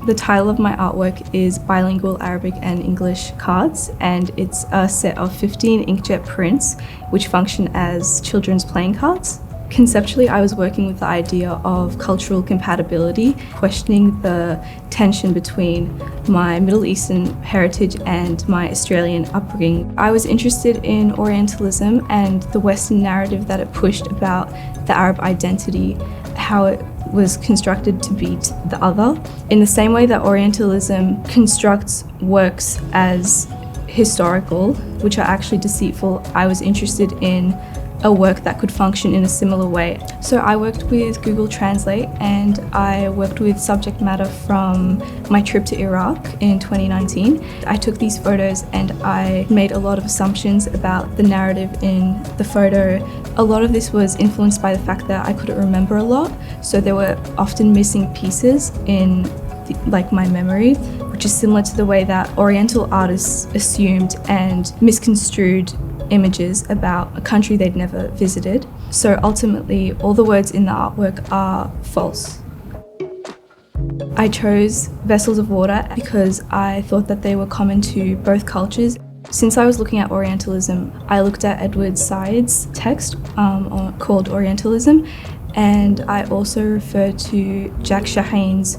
The title of my artwork is Bilingual Arabic and English cards, and it's a set of 15 inkjet prints which function as children's playing cards. Conceptually, I was working with the idea of cultural compatibility, questioning the tension between my Middle Eastern heritage and my Australian upbringing. I was interested in Orientalism and the Western narrative that it pushed about the Arab identity, how it was constructed to beat the other. In the same way that Orientalism constructs works as historical, which are actually deceitful, I was interested in a work that could function in a similar way. So I worked with Google Translate and I worked with subject matter from my trip to Iraq in 2019. I took these photos and I made a lot of assumptions about the narrative in the photo. A lot of this was influenced by the fact that I couldn't remember a lot, so there were often missing pieces in my memory, which is similar to the way that Oriental artists assumed and misconstrued images about a country they'd never visited. So ultimately, all the words in the artwork are false. I chose vessels of water because I thought that they were common to both cultures. Since I was looking at Orientalism, I looked at Edward Said's text called Orientalism, and I also referred to Jack Shaheen's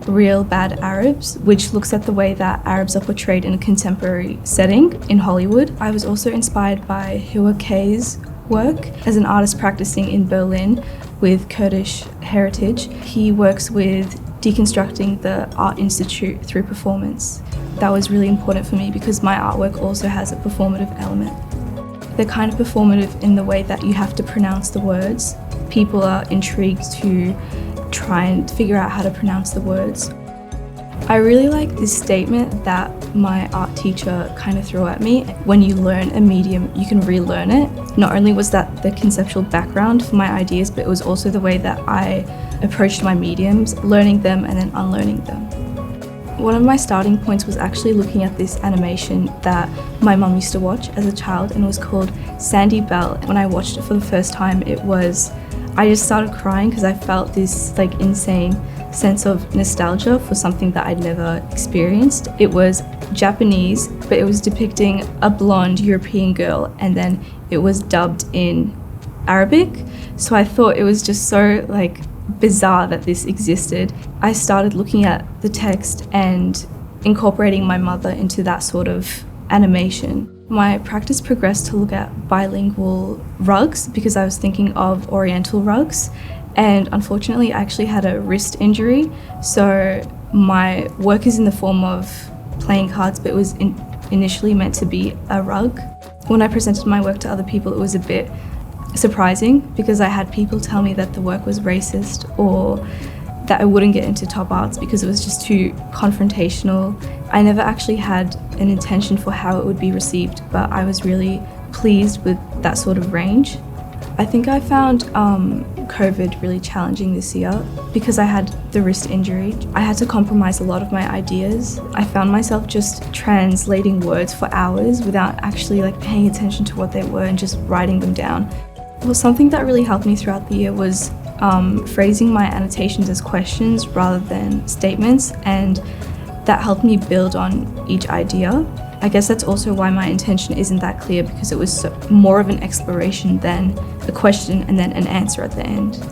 Real Bad Arabs, which looks at the way that Arabs are portrayed in a contemporary setting in Hollywood. I was also inspired by Hua K's work as an artist practicing in Berlin with Kurdish heritage. He works with deconstructing the art institute through performance. That was really important for me because my artwork also has a performative element. They're kind of performative in the way that you have to pronounce the words. People are intrigued to try and figure out how to pronounce the words. I really like this statement that my art teacher kind of threw at me. When you learn a medium, you can relearn it. Not only was that the conceptual background for my ideas, but it was also the way that I approached my mediums, learning them and then unlearning them. One of my starting points was actually looking at this animation that my mum used to watch as a child, and it was called Sandy Bell. When I watched it for the first time, I just started crying because I felt this insane sense of nostalgia for something that I'd never experienced. It was Japanese, but it was depicting a blonde European girl, and then it was dubbed in Arabic. So I thought it was just so bizarre that this existed. I started looking at the text and incorporating my mother into that sort of animation. My practice progressed to look at bilingual rugs because I was thinking of Oriental rugs, and unfortunately I actually had a wrist injury, so my work is in the form of playing cards, but it was initially meant to be a rug. When I presented my work to other people, it was a bit surprising because I had people tell me that the work was racist or that I wouldn't get into top arts because it was just too confrontational. I never actually had an intention for how it would be received, but I was really pleased with that sort of range. I think I found COVID really challenging this year because I had the wrist injury. I had to compromise a lot of my ideas. I found myself just translating words for hours without actually paying attention to what they were and just writing them down. Well, something that really helped me throughout the year was phrasing my annotations as questions rather than statements, and that helped me build on each idea. I guess that's also why my intention isn't that clear, because it was more of an exploration than a question and then an answer at the end.